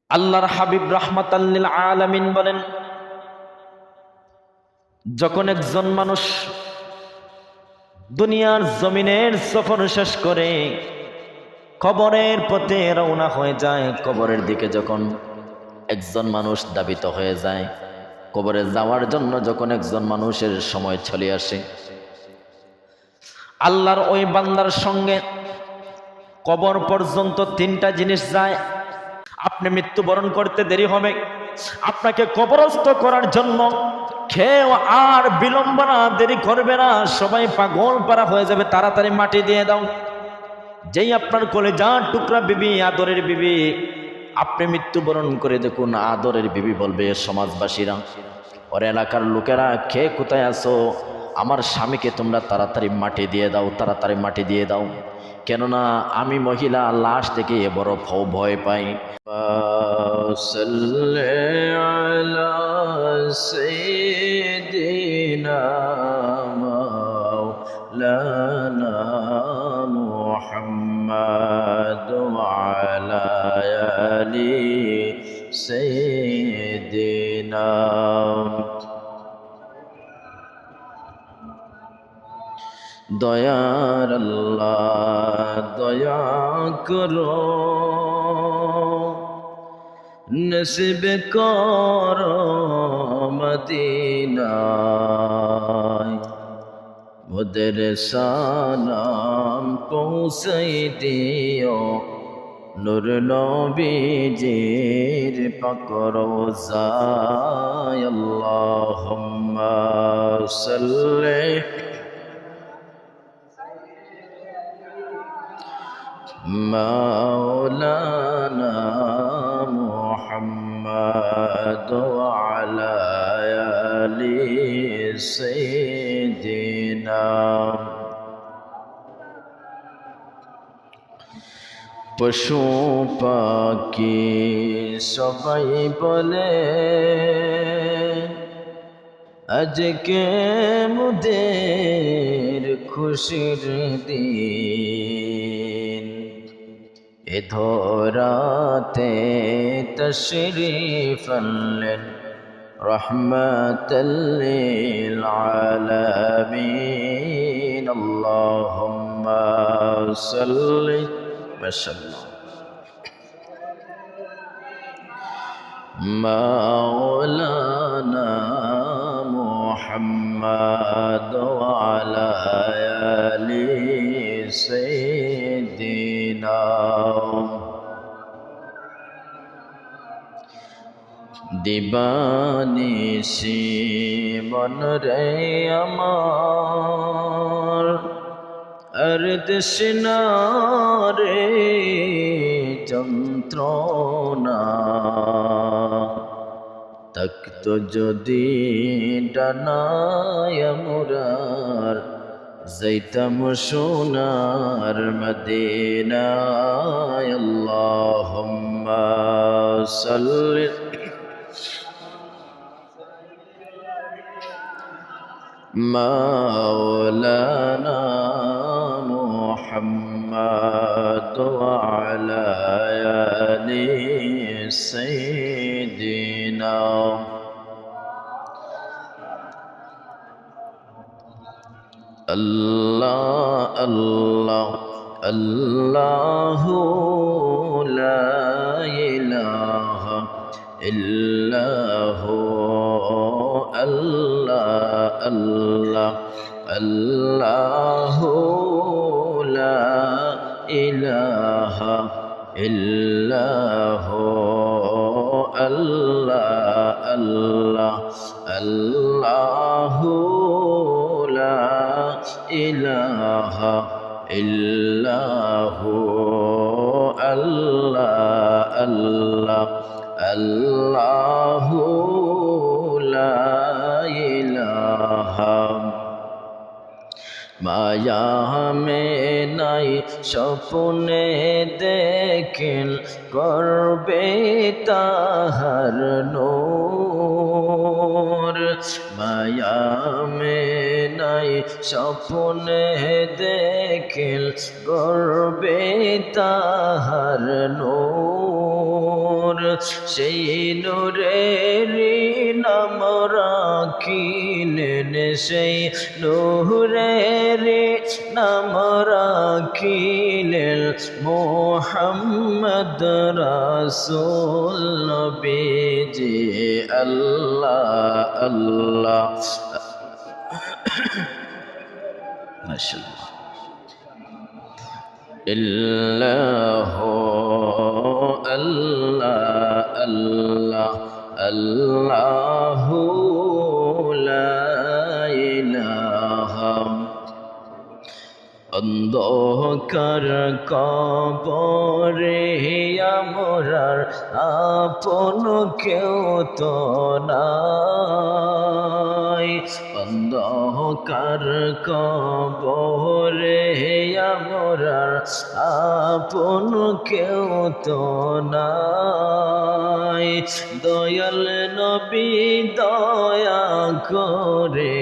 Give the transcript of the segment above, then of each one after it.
আল্লাহর হাবিব রাহমাতাল লিল আলামিন বলেন, যখন একজন মানুষ দুনিয়ার জমিনের সফর শেষ করে কবরের পথে রওনা হয়ে যায়, কবরের দিকে যখন একজন মানুষ ধাবিত হয়ে যায়, কবরে যাওয়ার জন্য যখন একজন মানুষের সময় চলে আসে, আল্লাহর ওই বান্দার সঙ্গে কবর পর্যন্ত তিনটা জিনিস যায়। আপনি মৃত্যুবরণ করতে দেরি হবে, আপনাকে কবরস্থ করার জন্য কেউ আর বিলম্ব না, দেরি করবে না, সবাই পাগল পারা হয়ে যাবে, তাড়াতাড়ি মাটি দিয়ে দাও। যেই আপনার কলেজার টুকরা বিবি, আদরের বিবি, আপনি মৃত্যুবরণ করে দেখুন, আদরের বিবি বলবে সমাজবাসীরা, ওর এলাকার লোকেরা, কে কোথায় আছো, আমার স্বামীকে তোমরা তাড়াতাড়ি মাটি দিয়ে দাও, তাড়াতাড়ি মাটি দিয়ে দাও, কেননা আমি মহিলা, লাশ থেকে বড় ভয় পাই। সাল্লি আলা সাইয়্যিদিনা মাওলানা মুহাম্মাদ ওয়া আলা আলি সাইয়্যিদিনা। দয়ার আল্লাহ দয়া করো, নসিব করো মদিনায়, মোদের সালাম পৌঁছাই দিও নূর নবীজির পাক রওজায়। আল্লাহুম্মা সাল্লি মাওলানা মুহাম্মাদ ওয়া আলা আলি সাইয়্যিদিনা। পশু পাখি সবাই বলে আজকে মোদের খুশির দিন, এ ধরাতে তশরিফ আনলেন রহমাতাল লিল আলামিন। আল্লাহুম্মা সাল্লি ওয়াসাল্লিম মাওলানা মুহাম্মাদ ওয়া আলা আলি সাইয়্যিদিনা। দিবানিশি মনরে আমার, আর তৃষ্ণা রে যন্ত্রণা, তক্ত যদি ডানায় মুরার, যাইতাম সোনার মদিনায়। আল্লাহুম্মা সাল্লি মাওলানা মুহাম্মাদ ওয়া আলা আলি সাইয়্যিদিনা। আল্লাহ আল্লাহ আল্লাহু লা ইলাহা ইল্লাহু, আল্লাহ আল্লাহ আল্লাহু লা ইলাহা ইল্লাহু, আল্লাহ আল্লাহ আল্লাহু লা ইলাহা ইল্লাহু, আল্লাহ আল্লাহ আল্লাহু লা ইলাহা। মায়া মে নাই স্বপ্নে দেখেন, করবে তাহার নূর, মায়া মে নাই স্বপ্নে দেখেন, করবে তাহার নূর, সেই নূরের নাম রাখিলেন, সেই নূরের নাম রাখিলেন মুহাম্মদ রাসূল নবীজি। আল্লাহ আল্লাহ মাশাআল্লাহ। ইল্লাহু আল্লাহ আল্লাহ আল্লাহু লা ইলাহা। অন্ধকার কবরে আমরার আপন কেউ তো নাই, অন্ধকার কবরে আমরার আপন কেউ তো নাই। দয়াল নবী দয়া করে,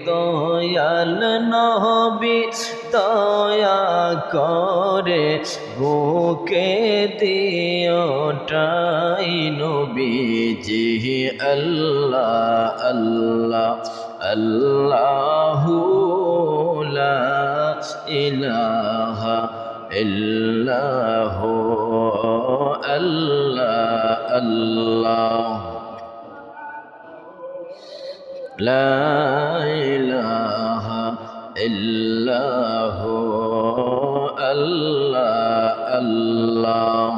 দয়াল নবী দয়া করে বুকে দিও ঠাই নবীজি। আল্লাহ আল্লাহ আল্লাহু লা ইলাহা ইল্লাহু আল্লাহ আল্লাহ লা ইলাহা ইল্লাহু আল্লাহ আল্লাহ।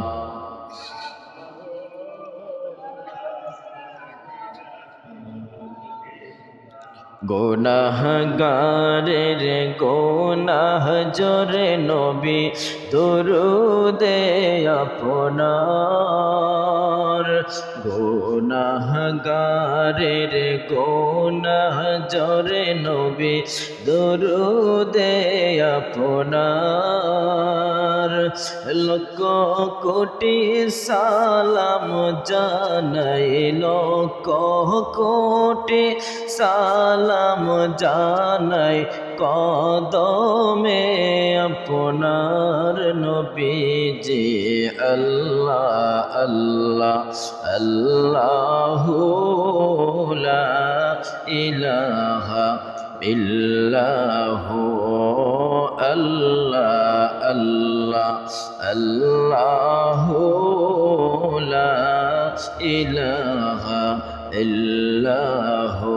গুনাহগারের গুনাহ জোরে নবী দুরুদে আপনার, গুনাহগারের গুনাহ জোরে নবী দুরুদে আপনার। লক্ষ কোটি সালাম জানাই, লক্ষ কোটি সালাম জানাই কদমে আপনার নবীজি। আল্লাহ আল্লাহ আল্লাহু লা ইলাহা ইল্লাহু আল্লাহ আল্লাহ আল্লাহু লা ইলাহা ইল্লাহু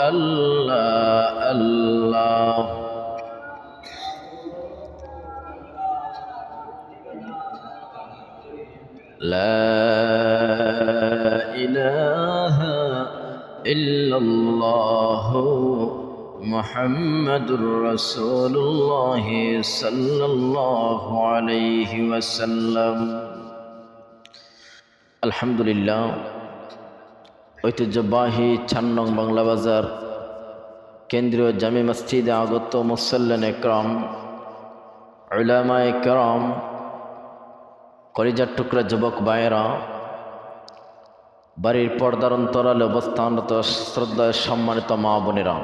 আল্লাহ আল্লাহ। লা ইলাহা ইল্লাল্লাহু মুহাম্মাদুর রাসূলুল্লাহ সাল্লাল্লাহু আলাইহি ওয়াসাল্লাম। আলহামদুলিল্লাহ, ঐতিহ্যবাহী ৪ নং বাংলা বাজার কেন্দ্রীয় জামে মসজিদে আগত মুসল্লিন একরাম, উলামায়ে কেরাম, কলিজার টুকরা যুবক ভাইয়েরা, বাড়ির পর্দার অন্তরালে অবস্থানরত শ্রদ্ধায় সম্মানিত মা বোনেরা,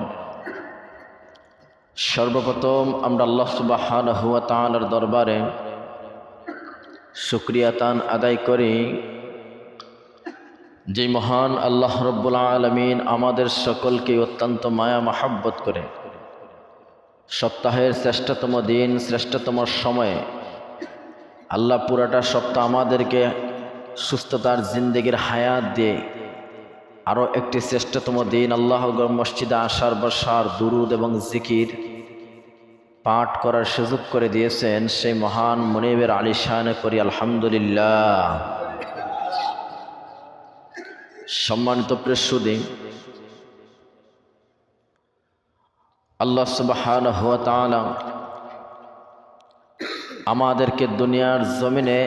সর্বপ্রথম আমরা আল্লাহ সুবহানাহু ওয়া তাআলার দরবারে শুকরিয়া তান আদায় করি, যে মহান আল্লাহ রব্বুল আলামিন আমাদের সকলকে অত্যন্ত মায়া মহাব্বত করে সপ্তাহের শ্রেষ্ঠতম দিন, শ্রেষ্ঠতম সময়ে আল্লাহ পুরাটা সপ্তাহ আমাদেরকে সুস্থতার জিন্দেগির হায়াত দিয়ে আরও একটি শ্রেষ্ঠতম দিন আল্লাহ মসজিদে আসার বসার দুরুদ এবং জিকির পাঠ করার সুযোগ করে দিয়েছেন। সেই মহান মুনিবের আলিশানে করি আলহামদুলিল্লাহ। সম্মানিত প্রেসুদী, আল্লাহ সুবহানাহু ওয়া তাআলা আমাদেরকে দুনিয়ার জমিনে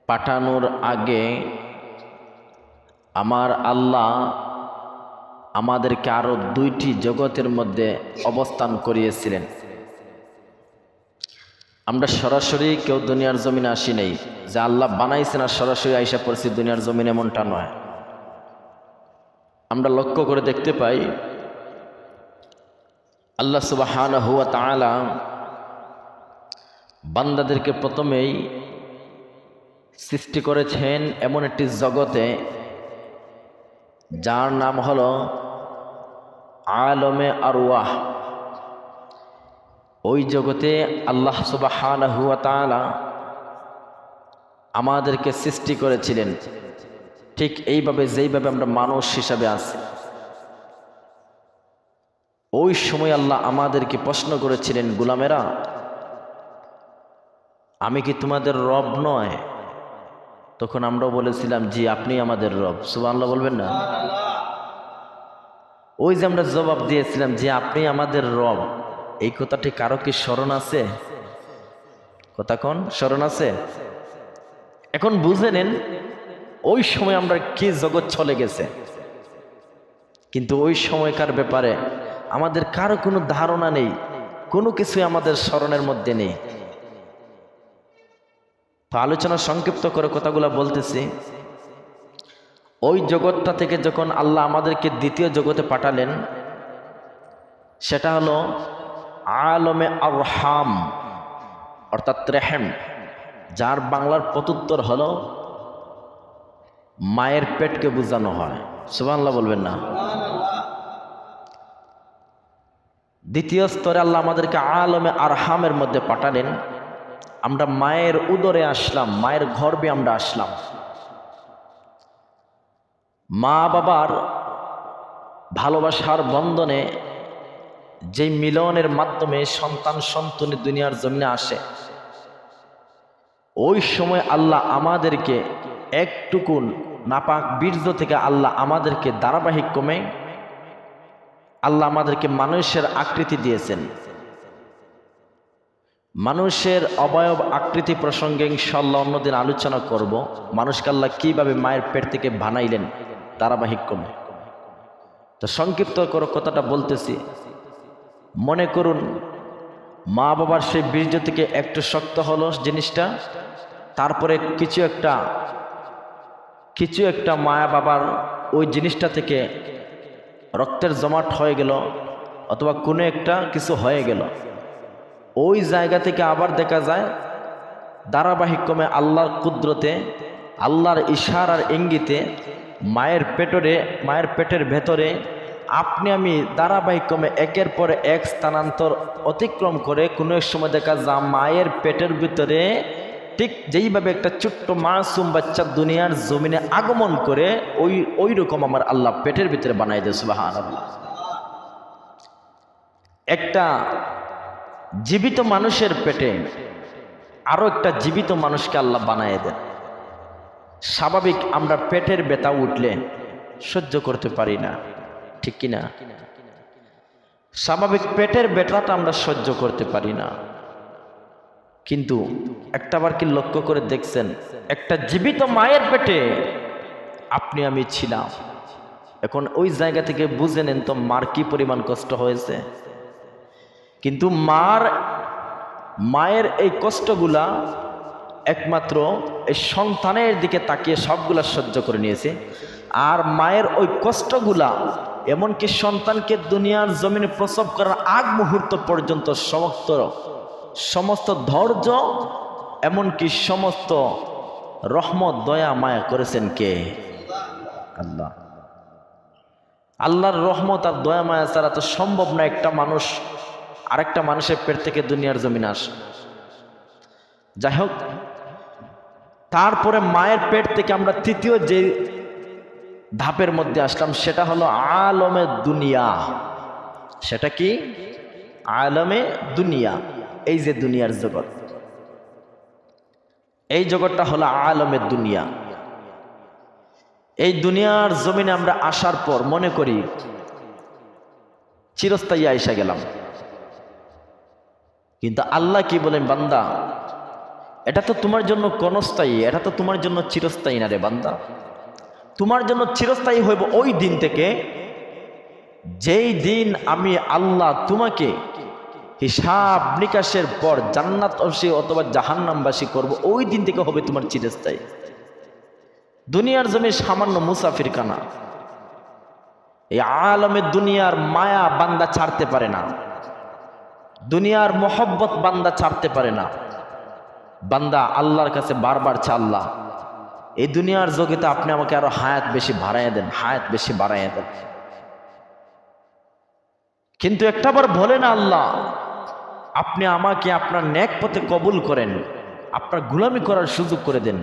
পাঠানোর আগে আমার আল্লাহ আমাদেরকে আরো 2টি জগতের মধ্যে অবস্থান করিয়েছিলেন। আমরা সরাসরি কেউ দুনিয়ার জমিনে আসি নাই, যে আল্লাহ বানাইছেন আর সরাসরি আইসা পড়ছি দুনিয়ার জমিনে, এমনটা নয়। আমরা লক্ষ্য করে দেখতে পাই আল্লাহ সুবহানাহু ওয়া তাআলা বান্দাদেরকে প্রথমেই সৃষ্টি করেছেন এমন একটি জগতে যার নাম হলো আলমে আরওয়াহ। ওই জগতে আল্লাহ সুবহানাহু ওয়া তাআলা আমাদেরকে সৃষ্টি করেছিলেন ঠিক এইভাবে যেইভাবে আমরা মানুষ হিসাবে আছি। ওই সময় আল্লাহ আমাদেরকে প্রশ্ন করেছিলেন, গোলামেরা, আমি কি তোমাদের রব নয়? তখন আমরাও বলেছিলাম, জি আপনি আমাদের রব। সুবহানাল্লাহ বলবেন না? ওই যে আমরা জবাব দিয়েছিলাম যে আপনি আমাদের রব, এই কথাটি কারো কি স্মরণ আছে? কথা কোন স্মরণ আছে? এখন বুঝে নেন ওই সময় আমরা কি জগৎ চলে গেছে। কিন্তু ওই সময়কার ব্যাপারে আমাদের কারো কোনো ধারণা নেই, কোনো কিছুই আমাদের স্মরণের মধ্যে নেই। তো আলোচনা সংক্ষিপ্ত করে কথাগুলো বলতেছি। ওই জগৎটা থেকে যখন আল্লাহ আমাদেরকে দ্বিতীয় জগতে পাঠালেন, সেটা হলো আলমে আরহাম অর্থাৎ রেহেম, যার বাংলার প্রত্যুত্তর হলো মায়ের পেটকে বোঝানো হয়। সুবহানাল্লাহ বলবেন না? দ্বিতীয় স্তরে আল্লাহ আমাদেরকে আলমে আরহামের মধ্যে পাঠালেন। আমরা মায়ের উদরে আসলাম, মায়ের গর্ভে আমরা আসলাম। মা বাবার ভালোবাসার বন্ধনে যে মিলনের মাধ্যমে সন্তান সন্ততি দুনিয়ার জমিনে আসে, ওই সময় আল্লাহ আমাদেরকে একটুকু নাপাক বীর্য থেকে আল্লাহ আমাদেরকে ধারাবাহিক ক্রমে আল্লাহ আমাদেরকে মানুষের আকৃতি দিয়েছেন। মানুষের অবয়ব আকৃতি প্রসঙ্গে ইনশাআল্লাহ অন্যদিন আলোচনা করব। মানুষকে আল্লাহ কিভাবে মায়ের পেট থেকে বানাইলেন ধারাবাহিক ক্রমে। তো সংক্ষিপ্ত করে কথাটা বলতেছি। মনে করুন মা বাবার সেই বীর্য থেকে একটু শক্ত হলো জিনিসটা, তারপরে কিছু একটা মায়া বাবার ওই জিনিসটা থেকে রক্তের জমাট হয়ে গেল, অথবা কোনো একটা কিছু হয়ে গেল। ওই জায়গা থেকে আবার দেখা যায় ধারাবাহিক ক্রমে আল্লাহর কুদরতে, আল্লাহর ইশারার ইঙ্গিতে মায়ের পেটের ভেতরে আপনি আমি ধারাবাহিক ক্রমে একের পর এক স্থানান্তর অতিক্রম করে কোনো এক সময় দেখা যায় মায়ের পেটের ভিতরে ঠিক যেইভাবে একটা ছোট্ট মাসুম বাচ্চা দুনিয়ার জমিনে আগমন করে ওই রকম আমার আল্লাহ পেটের ভিতরে বানাই দেয়। সুবহানাল্লাহ। একটা জীবিত মানুষের পেটে আরো একটা জীবিত মানুষকে আল্লাহ বানায় দেন। স্বাভাবিক আমরা পেটের ব্যথা উঠলে সহ্য করতে পারি না, ঠিক কিনা? স্বাভাবিক পেটের ব্যথাটা আমরা সহ্য করতে পারি না, কিন্তু একটাবার কি লক্ষ্য করে দেখছেন একটা জীবিত মায়ের পেটে আপনি আমি ছিলাম। এখন ওই জায়গা থেকে বুঝে নেন তো মার কি পরিমাণ কষ্ট হয়েছে। কিন্তু মায়ের এই কষ্টগুলা একমাত্র এই সন্তানের দিকে তাকিয়ে সবগুলা সহ্য করে নিয়েছে। আর মায়ের ওই কষ্টগুলা এমনকি সন্তানকে দুনিয়ার জমিনে প্রসব করার আগ মুহূর্ত পর্যন্ত সমস্ত ধৈর্য এমনকি সমস্ত রহমত দয়া মায়া করেছেন কে? আল্লাহ। আল্লাহর রহমত আর দয়া মায়া ছাড়া তো সম্ভব না একটা মানুষ আরেকটা মানুষের পেট থেকে দুনিয়ার জমিনে আসে। যাই হোক, তারপরে মায়ের পেট থেকে আমরা তৃতীয় যে ধাপের মধ্যে আসলাম সেটা হলো আলমে দুনিয়া। সেটা কি? আলমে দুনিয়া। এই যে দুনিয়ার জগৎ, এই জগৎটা হলো আলমে দুনিয়া। এই দুনিয়ার জমিনে আমরা আসার পর মনে করি চিরস্থায়ী আইসা গেলাম, কিন্তু আল্লাহ কি বলেন, বান্দা এটা তো তোমার জন্য ক্ষণস্থায়ী, এটা তো তোমার জন্য চিরস্থায়ী না রে বান্দা। তোমার জন্য চিরস্থায়ী হইব ওই দিন থেকে যেই দিন আমি আল্লাহ তোমাকে হিসাব নিকাশের পর জান্নাতবাসী অথবা জাহান্নামবাসী করব। ওই দিন থেকে হবে তোমার চিরস্থায়ী। দুনিয়ার জমি সামান্য মুসাফির খানা। এই আলমে দুনিয়ার মায়া বান্দা ছাড়তে পারে না, দুনিয়ার মোহব্বত বান্দা ছাড়তে পারে না। বান্দা আল্লাহর কাছে বারবার চায়, আল্লাহ এই দুনিয়ার জগতে আপনি আমাকে আরো হায়াত বেশি বাড়াইয়া দেন, হায়াত বেশি বাড়াইয়া দেন। কিন্তু একটাবার বলেন আল্লাহ, আপনি আমাকে আপনার নেক পথে কবুল করেন, আপনার গোলামি করার সুযোগ করে দেন।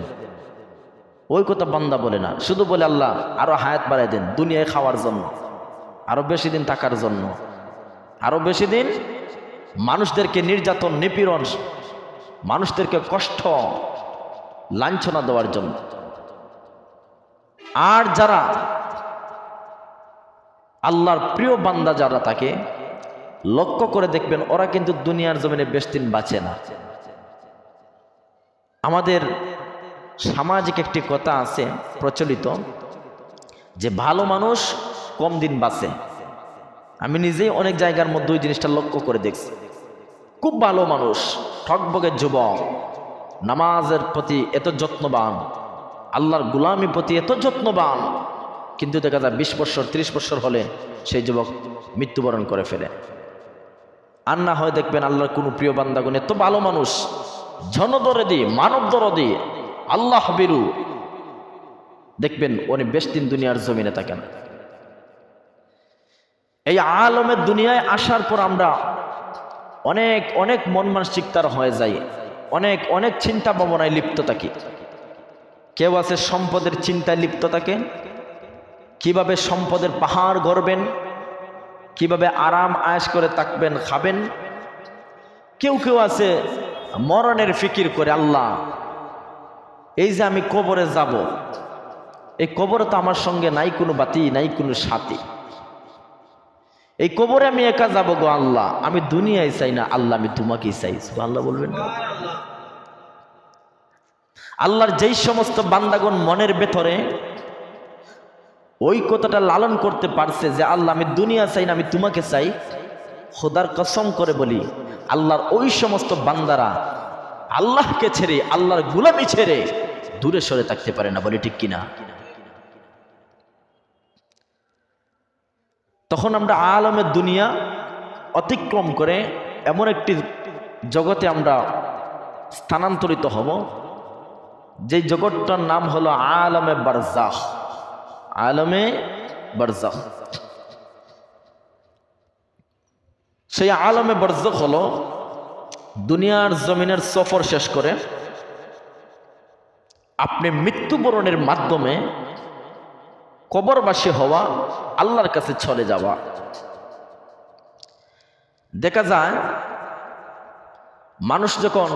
ওই কথা বান্দা বলে না, শুধু বলে আল্লাহ আরো হায়াত বাড়াই দেন, দুনিয়ায় খাওয়ার জন্য, আরো বেশি দিন থাকার জন্য, আরো বেশি দিন মানুষদেরকে নির্যাতন নিপীড়ন, মানুষদেরকে কষ্ট লাঞ্ছনা দেওয়ার জন্য। আর যারা আল্লাহর প্রিয় বান্দা যারা তাকে লক্ষ্য করে দেখবেন, ওরা কিন্তু দুনিয়ার জমিনে বেশ দিন বাঁচে না। আমাদের সামাজিক একটি কথা আছে প্রচলিত, যে ভালো মানুষ কম দিন বাঁচে। আমি নিজেই অনেক জায়গার মধ্যে ওই জিনিসটা লক্ষ্য করে দেখছি। খুব ভালো মানুষ, ঠকবগে যুবক, নামাজের প্রতি এত যত্নবান, আল্লাহর গোলামির প্রতি এত যত্নবান, কিন্তু দেখা যায় 20 বছর 30 বছর হলে সেই যুবক মৃত্যুবরণ করে ফেলে। আর না হয় দেখবেন আল্লাহর কোনো প্রিয় বান্দাগুন এত ভালো মানুষ, জনদরদি, মানব দরদি, আল্লাহ বিরু, দেখবেন উনি বেশ দিন দুনিয়ার জমিনে থাকেন। এই আলমের দুনিয়ায় আসার পর আমরা অনেক অনেক মন মানসিকতার হয়ে যাই, অনেক অনেক চিন্তা ভাবনায় লিপ্ত থাকি। কেউ আছে সম্পদের চিন্তায় লিপ্ত থাকে, কিভাবে সম্পদের পাহাড় গড়বেন, কিভাবে আরাম আয়েশ করে থাকবেন, খাবেন। কেউ কেউ আছে মরণের ফিকির করে, আল্লাহ এই যে আমি কবরে যাব, এই কবরে তো আমার সঙ্গে নাই কোনো বাতি, নাই কোনো সাথী, এই কবরে আমি একা যাব গো আল্লাহ, আমি দুনিয়ায় চাই না আল্লাহ, আমি তোমাকেই চাই। আল্লাহ বলবেন না? আল্লাহর যেই সমস্ত বান্দাগণ মনের ভেতরে ওই কথাটা লালন করতে পারছে যে আল্লাহ আমি দুনিয়া চাই না, আমি তোমাকে চাই, খোদার কসম করে বলি আল্লাহর ওই সমস্ত বান্দারা আল্লাহকে ছেড়ে, আল্লাহর গোলামি ছেড়ে দূরে সরে থাকতে পারে না। বলি ঠিক কিনা? তখন আমরা আলমের দুনিয়া অতিক্রম করে এমন একটি জগতে আমরা স্থানান্তরিত হব, যে জগৎটার নাম হলো আলমে বারজাখ। আলমে বারজাখ, সেই আলমে বারজাখ হলো দুনিয়ার জমিনের সফর শেষ করে আপনি মৃত্যুবরণের মাধ্যমে কবরবাসী হওয়া, আল্লাহর কাছে চলে যাওয়া। দেখা যায় মানুষ যখন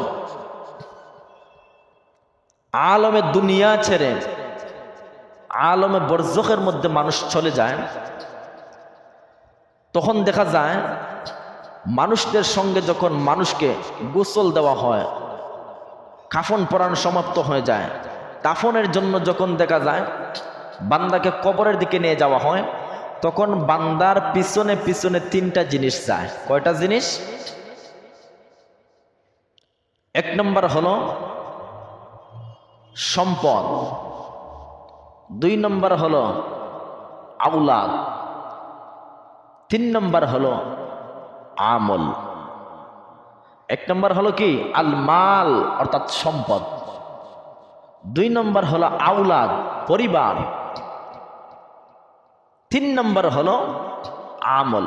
আলমে দুনিয়া ছেড়ে আলমে বরজখের মধ্যে মানুষ চলে যায়, তখন দেখা যায় মানুষদের সঙ্গে যখন মানুষকে গোসল দেওয়া হয়, কাফন পরানো সমাপ্ত হয়ে যায়, দাফনের জন্য যখন দেখা যায় বান্দাকে কবরের দিকে নিয়ে যাওয়া হয়, তখন বান্দার পিছনে পিছনে 3টা জিনিস যায়। কয়টা জিনিস? 1 নম্বর হলো সম্পদ, 2 নম্বর হলো আওলাদ, 3 নম্বর হলো আমল। 1 নম্বর হলো কি? আল মাল, অর্থাৎ সম্পদ। 2 নম্বর হলো আওলাদ, পরিবার। 3 নম্বর হলো আমল।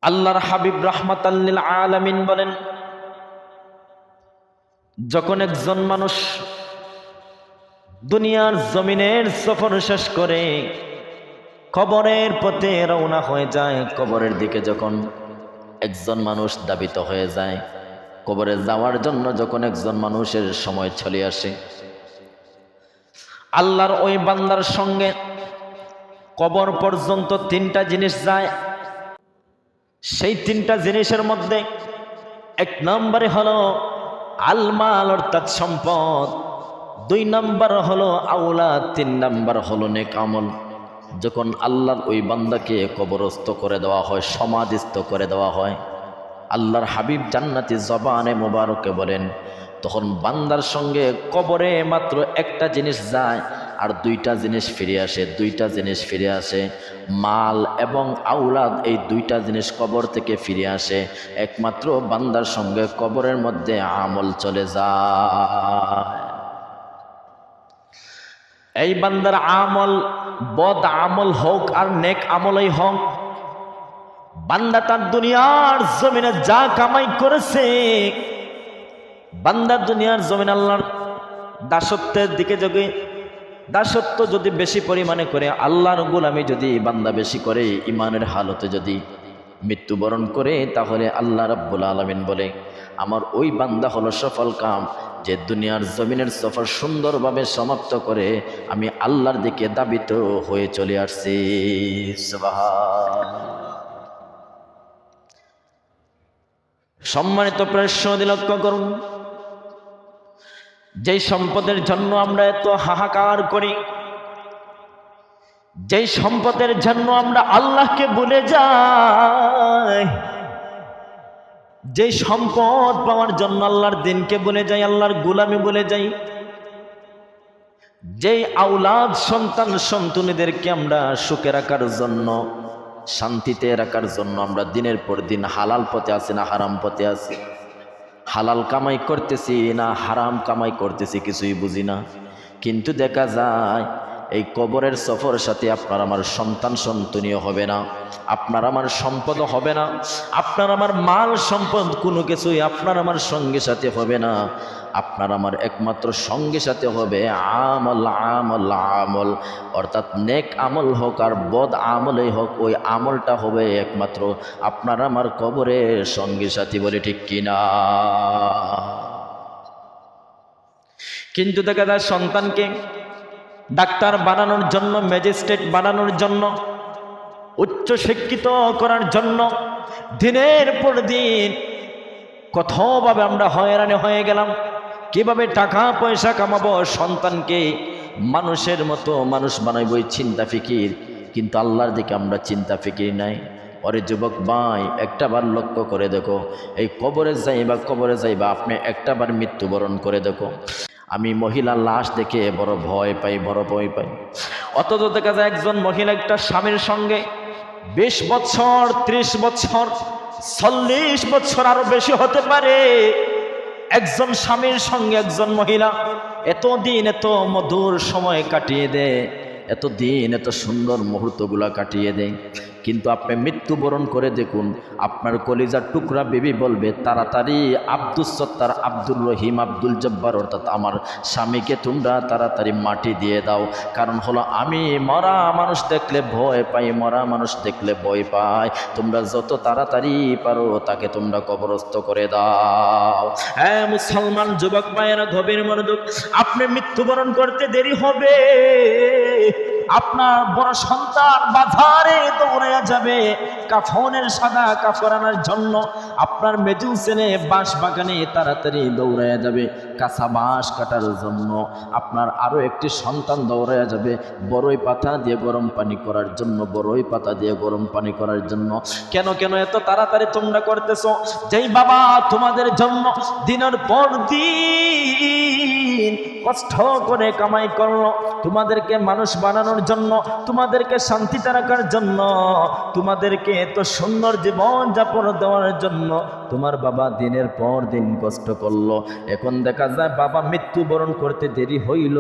আল্লাহর হাবিব রাহমাতাল লিল আলামিন বলেন, যখন একজন মানুষ দুনিয়ার জমিনের সফর শেষ করে কবরের পথে রওনা হয়ে যায়, কবরের দিকে যখন একজন মানুষ ধাবিত হয়ে যায়, কবরে যাওয়ার জন্য যখন একজন মানুষের সময় চলে আসে, আল্লাহর ওই বান্দার সঙ্গে কবর পর্যন্ত 3টা জিনিস যায়। সেই 3টা জিনিসের মধ্যে 1 নম্বরে হলো আলমাল, অর্থাৎ সম্পদ। 2 নম্বর হলো আওলাদ, 3 নম্বর হলো নেক আমল। যখন আল্লাহর ওই বান্দাকে কবরস্থ করে দেওয়া হয়, সমাধিস্থ করে দেওয়া হয়, আল্লাহর হাবিব জান্নাতি জবানে মোবারকে বলেন, তখন বান্দার সঙ্গে কবরে মাত্র 1টা জিনিস যায়, আর দুইটা জিনিস ফিরে আসে, দুইটা জিনিস ফিরে আসে, মাল এবং আওলাদ। এই দুইটা জিনিস কবর থেকে ফিরে আসে একমাত্র বান্দার সঙ্গে কবরের মধ্যে আমল চলে যায়। এই বান্দার আমল বদ আমল হোক আর নেক আমলই হোক, বান্দা তার দুনিয়ার জমিনে যা কামাই করেছে, বান্দা দুনিয়ার জমিন আল্লাহর দাসত্বের দিকে যোগে, দাসত্ব যদি বেশি পরিমাণে করে, আল্লাহর গোলামি যদি বান্দা বেশি করে, ইমানের হালতে যদি মৃত্যুবরণ করে, তাহলে আল্লাহ রাব্বুল আলামিন বলে আমার ওই বান্দা হলো সফল কাম, যে দুনিয়ার জমিনের সফর সুন্দরভাবে সমাপ্ত করে আমি আল্লাহর দিকে দাবিত হয়ে চলে আসছি। সুবহানাল্লাহ। সম্মানিত প্রেক্ষক লক্ষ্য করুন, যেই সম্পদের জন্য আমরা এত হাহাকার করি, যেই সম্পদের জন্য আমরা আল্লাহকে ভুলে যাই, যেই সম্পদ পাওয়ার জন্য আল্লাহর দিনকে ভুলে যাই, আল্লাহর গোলামি ভুলে যাই, যেই আওলাদ সন্তান সন্তানীদেরকে আমরা সুখে রাখার জন্য, শান্তিতে রাখার জন্য আমরা দিনের পর দিন হালাল পথে আছি না হারাম পথে আছি, হালাল কামাই করতেছি না হারাম কামাই করতেছি কিছুই বুঝি না। কিন্তু দেখা যায় এই কবরের সফর সাথে আপনার আমার সন্তান সন্তানীও হবে না, আপনার আমার সম্পদও হবে না, আপনার আমার মাল সম্পদ কোনো কিছুই আপনার আমার সঙ্গে সাথে হবে না। আপনার আমার একমাত্র সঙ্গে সাথে হবে আমল আমল আমল, অর্থাৎ নেক আমল হোক আর বদ আমলই হোক, ওই আমলটা হবে একমাত্র আপনার আমার কবরের সঙ্গে সাথী। বলে ঠিক কিনা? কিন্তু দেখা যায় সন্তানকে ডাক্তার বানানোর জন্য, ম্যাজিস্ট্রেট বানানোর জন্য, উচ্চ শিক্ষিত করার জন্য দিনের পর দিন কতভাবে আমরা হয়রানি হয়ে গেলাম। কিভাবে টাকা পয়সা কামাবো, সন্তানকে মানুষের মতো মানুষ বানাইব, চিন্তা ফিকির, কিন্তু আল্লাহর দিকে আমরা চিন্তা ফিকির নাই। ওরে যুবক ভাই, একটাবার লক্ষ্য করে দেখো, এই কবরে যাইবা আপনি একটাবার মৃত্যুবরণ করে দেখো। আমি মহিলার লাশ দেখে বড় ভয় পাই, বড় ভয় পাই। অথচ দেখা যায় একজন মহিলা একটা স্বামীর সঙ্গে 20 বছর, 30 বছর, 40 বছর আরো বেশি হতে পারে, একজন স্বামীর সঙ্গে একজন মহিলা এতদিন এত মধুর সময় কাটিয়ে দেয়, এতদিন এত সুন্দর মুহূর্তগুলা কাটিয়ে দেয়। কিন্তু আপনি মৃত্যুবরণ করে দেখুন, আপনার কলিজার টুকরা বেবি বলবে তাড়াতাড়ি আব্দুল সত্তার, আব্দুল রহিম, আব্দুল জব্বার, অর্থাৎ আমার স্বামীকে তোমরা তাড়াতাড়ি মাটি দিয়ে দাও। কারণ হলো আমি মরা মানুষ দেখলে ভয় পাই, মরা মানুষ দেখলে ভয় পাই। তোমরা যত তাড়াতাড়ি পারো তাকে তোমরা কবরস্থ করে দাও। হ্যাঁ মুসলমান যুবক ভাইয়েরা, গভীর মনোযোগ, আপনি মৃত্যুবরণ করতে দেরি হবে। আপনার বড় সন্তান বাজারে দৌড়াইয়া যাবে কাফনের সাদা কাপড় আনার জন্য, আপনার মেজু ছেলে বাঁশ বাগানে তাড়াতাড়ি দৌড়াইয়া যাবে কাঁচা বাঁশ কাটার জন্য, আপনার আরো একটি সন্তান দৌড়াইয়া যাবে বড়ই পাতা দিয়ে গরম পানি করার জন্য, বড়ই পাতা দিয়ে গরম পানি করার জন্য। কেন কেন এত তাড়াতাড়ি তোমরা করতেছ? যেই বাবা তোমাদের জন্য দিনের পর দিন কষ্ট করে কামাই করলো, তোমাদেরকে মানুষ বানানোর জন্য, তোমাদেরকে শান্তিতে রাখার জন্য, তোমাদেরকে এত সুন্দর জীবন যাপন দেওয়ার জন্য তোমার বাবা দিনের পর দিন কষ্ট করলো। এখন দেখা যায় বাবা মৃত্যুবরণ করতে দেরি হইল,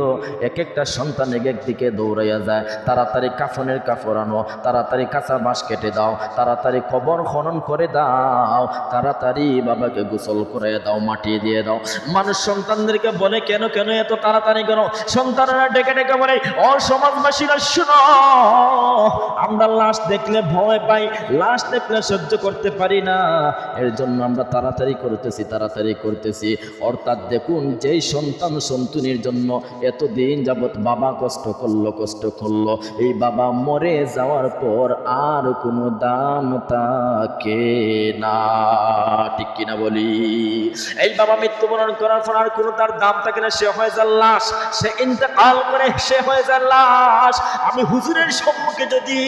এক একটা সন্তান এক একদিকে দৌড়াইয়া যায়, তাড়াতাড়ি কাফনের কাপড় আনো, তাড়াতাড়ি কাঁচা বাঁশ কেটে দাও, তাড়াতাড়ি কবর খনন করে দাও, তাড়াতাড়ি বাবাকে গোসল করে দাও, মাটি দিয়ে দাও। মানুষ সন্তানদেরকে বলে কেন কেন এত তাড়াতাড়ি কেন? সন্তানেরা ডেকে ডেকে বলে, ও সমাজবাসীরা শুনো, আমরা লাশ দেখলে ভয় পাই, লাশ দেখলে সহ্য করতে পারি না, এর জন্য আমরা তাড়াতাড়ি করতেছি। অর্থাৎ দেখুন, যেই সন্তান সন্তানির জন্য এতদিন যাবৎ বাবা কষ্ট করলো, এই বাবা মরে যাওয়ার পর আর কোনো দাম থাকে না। ঠিক কিনা বলি? এই বাবা মৃত্যুবরণ করার পর আর কোনো তার দাম থাকে না, সে হয়ে যায় লাশ, সে ইন্তেকাল করে সে হয়ে যায় লাশ। আমি হুজুরের সম্মুখে যদি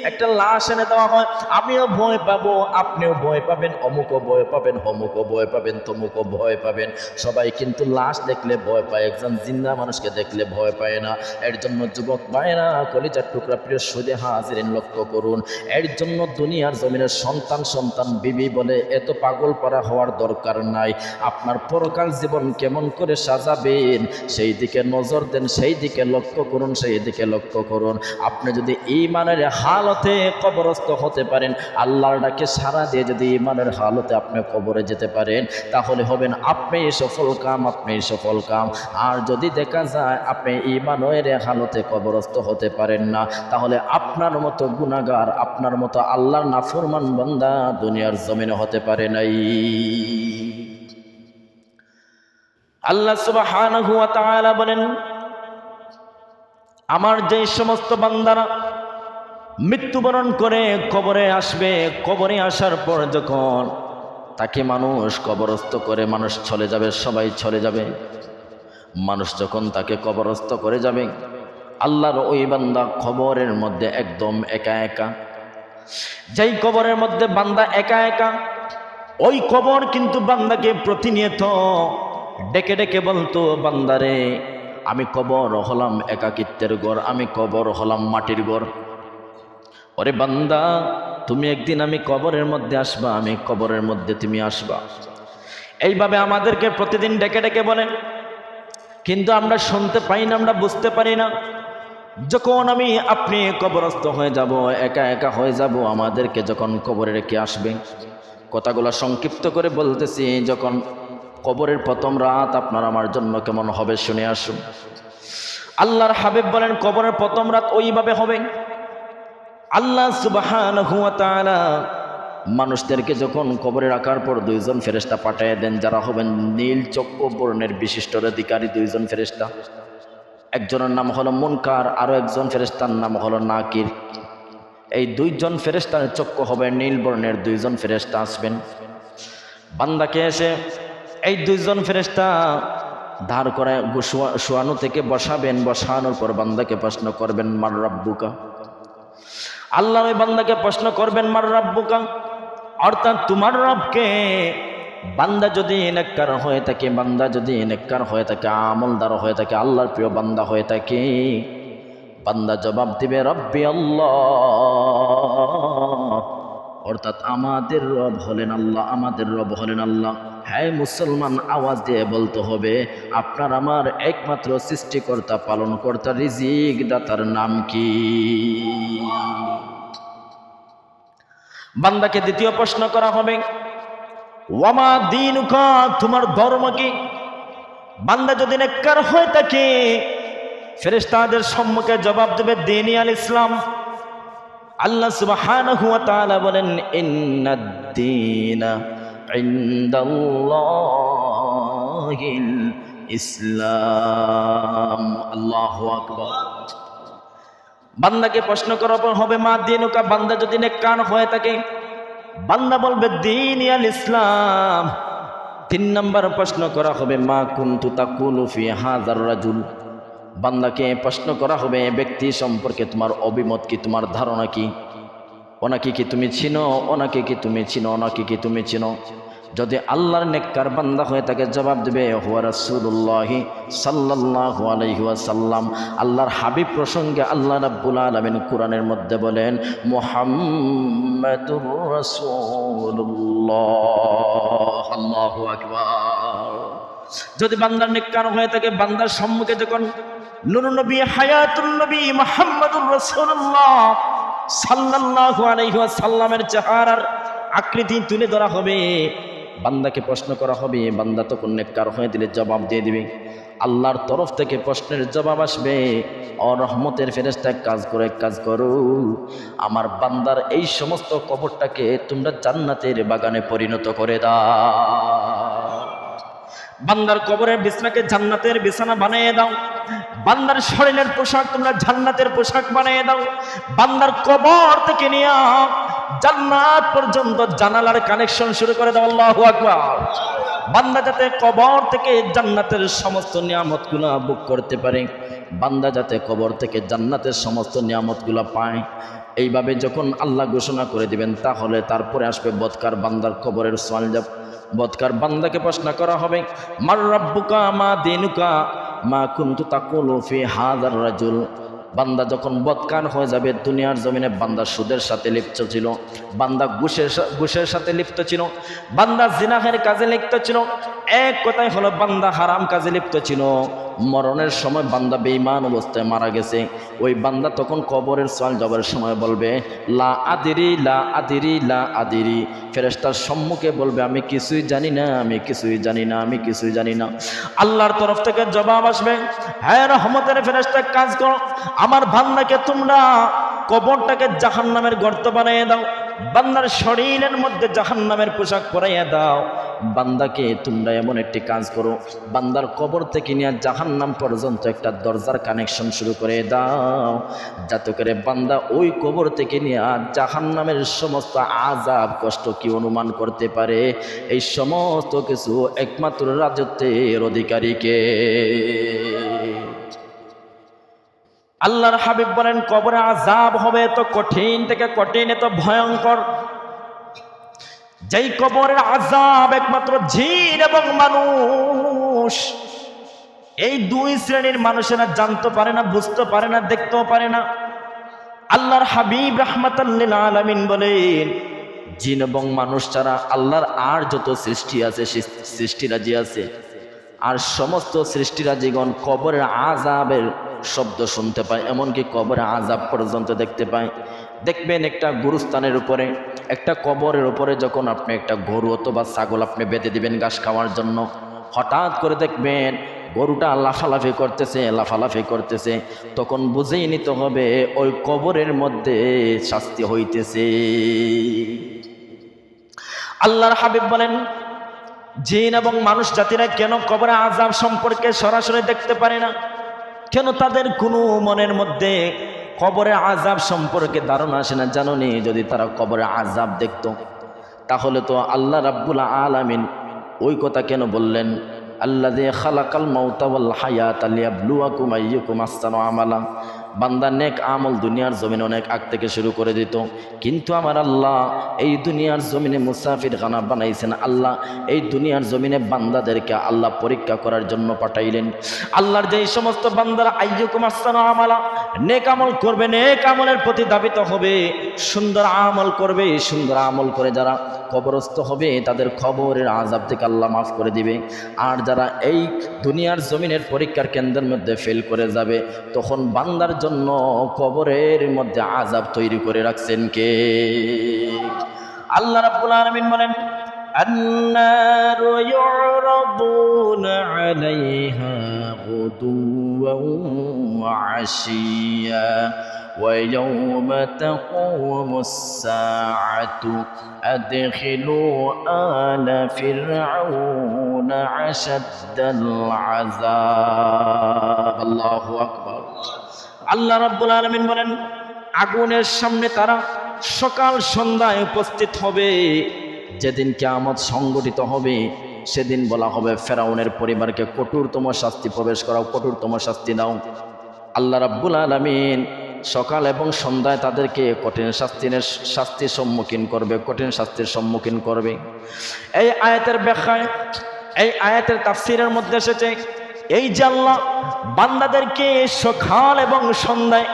একটা লাশ এনে দেওয়া হয়, আমিও ভয় পাবো, আপনিও ভয় পাবেন, অমুকও ভয় পাবেন, অমুকও ভয় পাবেন, তমুকও ভয় পাবেন। সবাই কিন্তু লাশ দেখলে ভয় পায়, একজন জিন্দা মানুষকে দেখলে ভয় পায় না। এর জন্য যুবক ভাইরা, কলিজার টুকরা প্রিয় সুদে হাজিরিন লক্ষ্য করুন, এর জন্য দুনিয়ার জমিনের সন্তান বিবি বলে এত পাগল পারা হওয়ার দরকার নাই। আপনার পরকাল জীবন কেমন করে সাজাবেন সেই দিকে নজর দেন, সেই দিকে লক্ষ্য করুন, সেই দিকে লক্ষ্য করুন। আপনি যদি ঈমানের হালতে কবরস্থ হতে পারেন, আল্লাহর ডাকে সাড়া দিয়ে যদি ঈমানের হালতে আপনি কবরে যেতে পারেন, তাহলে হবেন আপনি সফল কাম, আপনি সফল কাম। আর যদি দেখা যায় আপনি ঈমানের হালতে কবরস্থ হতে পারেন না, তাহলে আপনার মতো গুনাহগার, আপনার মতো আল্লাহর নাফরমান বান্দা দুনিয়ার জমিনে হতে পারে নাই। আল্লাহ সুবহানাহু ওয়া তাআলা বলেন, আমার যে সমস্ত বান্দারা মৃত্যুবরণ করে কবরে আসবে, কবরে আসার পর যখন তাকে মানুষ কবরস্থ করে, মানুষ চলে যাবে, সবাই চলে যাবে, মানুষ যখন তাকে কবরস্থ করে যাবে, আল্লাহর ওই বান্দা কবরের মধ্যে একদম একা একা। যেই কবরের মধ্যে বান্দা একা একা, ওই কবর কিন্তু বান্দাকে প্রতিনিয়ত ডেকে ডেকে বলতো, বান্দারে আমি কবর হলাম একাকিত্বের ঘর, আমি কবর হলাম মাটির ঘর। ওরে বান্দা, তুমি একদিন আমি কবরের মধ্যে আসবা, আমি কবরের মধ্যে তুমি আসবা। এইভাবে আমাদেরকে প্রতিদিন ডেকে ডেকে বলেন, কিন্তু আমরা শুনতে পাই না, আমরা বুঝতে পারি না। যখন আমি আপনি কবরস্থ হয়ে যাব, একা একা হয়ে যাব, আমাদেরকে যখন কবরে রেখে আসবে, কথাগুলো সংক্ষিপ্ত করে বলতেছি, যখন কবরের প্রথম রাত আপনার আমার জন্য কেমন হবে শুনে আসুন। আল্লাহর হাবিব বলেন, কবরের প্রথম রাত ওইভাবে হবে। আল্লাহ সুবহানাহু ওয়া তাআলা মানুষদেরকে যখন কবরে রাখার পর দুইজন ফেরেশতা পাঠিয়ে দেন, যারা হবেন নীল চক্ষু বর্ণের বিশিষ্ট অধিকারী দুইজন ফেরেশতা। একজনের নাম হলো মুনকার, আরো একজন ফেরেশতার নাম হলো নাকির। এই দুইজন ফেরেশতার চক্ষু হবে নীল বর্ণের, দুইজন ফেরেশতা আসবেন বান্দাকে এসে। এই দুইজন ফেরেশতা ধার করে শোয়ানো থেকে বসাবেন, বসানোর পর বান্দাকে প্রশ্ন করবেন, মার রাব্বুকা। আল্লাহ ওই বান্দাকে প্রশ্ন করবেন, মার রাব্বুকা, অর্থাৎ তোমার রবকে। বান্দা যদি নেককার হয়ে থাকে, বান্দা যদি নেককার হয়ে থাকে, আমলদার হয়ে থাকে, আল্লাহর প্রিয় বান্দা হয়ে থাকে, বান্দা জবাব দিবে রব্বি আল্লাহ, অর্থাৎ আমাদের রব হলেন আল্লাহ, আমাদের রব হলেন আল্লাহ। হ্যাঁ মুসলমান, আওয়াজ দিয়ে বলতে হবে, আপনার আমার একমাত্র সৃষ্টিকর্তা, পালনকর্তা, রিজিক দাতার নাম কি? বান্দাকে দ্বিতীয় প্রশ্ন করা হবে, ওয়ামা দীনুকা, তোমার ধর্ম কি? বান্দা যদি নেককার হয়ে থাকে, ফেরেশতাদের সম্মুখে জবাব দেবে দীনি আল ইসলাম। আল্লাহ সুবহানাহু ওয়া তাআলা বলেন, ইন্নাদ-দীনা ইনদাল্লাহিল ইসলাম। আল্লাহু আকবার। বান্দাকে প্রশ্ন করার পর হবে, মা দীনুকা, বান্দা যদি নেককার হয়ে থাকে, বান্দা বলবে দীনি আল ইসলাম। 3 নম্বর প্রশ্ন করা হবে, মা কুনতু তাকুলু ফি হাযার রাজুল। বান্দাকে প্রশ্ন করা হবে ব্যক্তি সম্পর্কে, তোমার অভিমত কি, তোমার ধারণা কি? ওনাকে কি তুমি চিনো? ওনাকে কি তুমি চিনো? ওনাকে কি তুমি চিনো? যদি আল্লাহর নেককার বান্দা হয়ে তাকে জবাব দেবে হুয়া রাসূলুল্লাহি সাল্লাল্লাহু আলাইহি ওয়াসাল্লাম। আল্লাহর হাবিব প্রসঙ্গে আল্লাহ রাব্বুল আলামিন কোরআনের মধ্যে বলেন, মুহাম্মাদুর রাসূলুল্লাহ। আল্লাহু আকবার। যদি বান্দার নেককার হয়ে থাকে, বান্দার সম্মুখে যখন নূরুন নবী, হায়াতুন নবী মুহাম্মাদুর রাসূলুল্লাহ সাল্লাল্লাহু আলাইহি ওয়াসাল্লামের চেহারার আকৃতি তুলে ধরা হবে, বান্দাকে প্রশ্ন করা হবে, বান্দা তখন নেককার হয়ে দিলে জবাব দিয়ে দিবে। আল্লাহর তরফ থেকে প্রশ্নের জবাব আসবে, ও রহমতের ফেরেশতা, কাজ করো, আমার বান্দার এই সমস্ত কবরটাকে তোমরা জান্নাতের বাগানে পরিণত করে দাও। বান্দার কবরের বিছানাকে জান্নাতের বিছানা বানিয়ে দাও। বান্দার শরীরের পোশাক তোমরা জান্নাতের পোশাক বানিয়ে দাও। বান্দার কবর থেকে নিয়ে জান্নাত পর্যন্ত জানালার কানেকশন শুরু করে দাও। আল্লাহু আকবার। বান্দা যাতে কবর থেকে জান্নাতের সমস্ত নিয়ামতগুলো ভোগ করতে পারে, বান্দা যাতে কবর থেকে জান্নাতের সমস্ত নিয়ামতগুলো পায়, এইভাবে যখন আল্লাহ ঘোষণা করে দিবেন, তাহলে তারপরে আসবে বদকার বান্দার কবরের সওয়াল জবাব। বদকার বান্দাকে প্রশ্ন করা হবে, মার রাব্বুকা মা দীনুকা মা কুনতু তাকুলু ফি হাযার রাজুল। বান্দা যখন বদকার হয়ে যাবে, দুনিয়ার জমিনে বান্দা সুদের সাথে লিপ্ত ছিল, বান্দা ঘুষের সাথে লিপ্ত ছিল, বান্দা জিনাহের কাজে লিপ্ত ছিল, এক কথাই হলো বান্দা হারাম কাজে লিপ্ত ছিল। মরণের সময় বান্দা বেঈমান অবস্থায় মারা গেছে। ওই বান্দা তখন কবরের সওয়াল জবাবের সময় বলবে, লা আদিরি লা আদিরি লা আদিরি। ফেরেশতার সম্মুখে বলবে, আমি কিছুই জানি না, আমি কিছুই জানি না, আমি কিছুই জানি না। আল্লাহর তরফ থেকে জবাব আসবে, হ্যাঁ রহমতের ফেরেশতা, কাজ করো, আমার বান্দাকে তোমরা কবরটাকে জাহান্নামের গর্ত বানিয়ে দাও, বান্দার শরীরের মধ্যে জাহান্নামের পোশাক পরাইয়া দাও। বান্দাকে তোমরা এমন একটি কাজ করো, বান্দার কবর থেকে নিয়ে জাহান্নাম পর্যন্ত একটা দরজার কানেকশন শুরু করে দাও, যাতে করে বান্দা ওই কবর থেকে নিয়ে জাহান্নামের সমস্ত আযাব কষ্ট কি অনুমান করতে পারে। এই সমস্ত কিছু একমাত্র রাজত্বের অধিকারীকে। আল্লাহর হাবিব বলেন, কবরে আযাব হবে তো কঠিন থেকে কঠিন, এত ভয়ঙ্কর, যেই কবরের আযাব একমাত্র জিন এবং মানুষ, এই দুই শ্রেণীর মানুষেরা জানতে পারে না, বুঝতে পারে না, দেখতেও পারে না। আল্লাহর হাবিব রাহমাতাল লিল আলামিন বলেন, জিন এবং মানুষ ছাড়া আল্লাহর আর যত সৃষ্টি আছে, সৃষ্টিরাজি আছে, আর সমস্ত সৃষ্টিরাজিগণ কবরের আযাবের শব্দ শুনতে পায়, এমনকি কবরের আযাব পর্যন্ত দেখতে পায়। দেখবেন একটা গুরুস্থানের উপরে, একটা কবরের উপরে যখন আপনি একটা গরু অথবা ছাগল আপনি বেঁধে দিবেন ঘাস খাওয়ার জন্য, হঠাৎ করে দেখবেন গরুটা লাফালাফি করতেছে, লাফালাফি করতেছে, তখন বুঝেই নিতে হবে ওই কবরের মধ্যে শাস্তি হইতেছে। আল্লাহর হাবিব বলেন, জিন এবং মানুষ জাতিরা কেন কবরের আযাব সম্পর্কে সরাসরি দেখতে পারে না? কেন তাদের কোনো মনের মধ্যে কবরের আযাব সম্পর্কে ধারণা আসে না? জানোনি, যদি তারা কবরের আযাব দেখত, তাহলে তো আল্লাহ রাব্বুল আলামিন ওই কথা কেন বললেন, আল্লাযী খালাকাল মাউতা ওয়াল হায়াতা লিয়াবলুয়াকুম আইয়ুকুম আহসানু আমালা। বান্দা নেক আমল দুনিয়ার জমিনে অনেক আগ থেকে শুরু করে দিত, কিন্তু আমার আল্লাহ এই দুনিয়ার জমিনে মুসাফির খানা বানাইছেন। আল্লাহ এই দুনিয়ার জমিনে বান্দাদেরকে আল্লাহ পরীক্ষা করার জন্য পাঠাইলেন। আল্লাহর যেই সমস্ত বান্দারা আইয়ুকুম আহসানু আমালা, নেক আমল করবে, নেক আমলের প্রতি ধাবিত হবে, সুন্দর আমল করবে, সুন্দর আমল করে যারা কবরস্থ হবে তাদের কবরের আযাব থেকে আল্লাহ মাফ করে দিবে। আর যারা এই দুনিয়ার জমিনের পরীক্ষার কেন্দ্রের মধ্যে ফেল করে যাবে, তখন বান্দার জন্য কবরের মধ্যে আযাব তৈরি করে রাখছেন কে? আল্লাহ রাব্বুল আলামিন বলেন, আন্নারু ইউরাদুনা আলাইহা গুদুওয়ান ওয়া আশিয়া ওয়া ইয়াওমা তাকুমুস সাআতু আদখিলু আলা ফিরআউনা আশাদ্দাল আযাব। আল্লাহু আকবার। আল্লাহ রাব্বুল আলামিন বলেন, আগুনের সামনে তারা সকাল সন্ধ্যায় উপস্থিত হবে। যেদিন কিয়ামত সংগঠিত হবে, সেদিন বলা হবে ফেরাউনের পরিবারকে কঠোরতম শাস্তি প্রবেশ করাও, কঠোরতম শাস্তি দাও। আল্লাহ রাব্বুল আলামিন সকাল এবং সন্ধ্যায় তাদেরকে কঠিন শাস্তির সম্মুখীন করবে, কঠিন শাস্তির সম্মুখীন করবে। এই আয়াতের ব্যাখ্যায়, এই আয়াতের তাফসীরের মধ্যে এসেছে, এই যে আল্লাহ বান্দাদেরকে সকাল এবং সন্ধ্যায়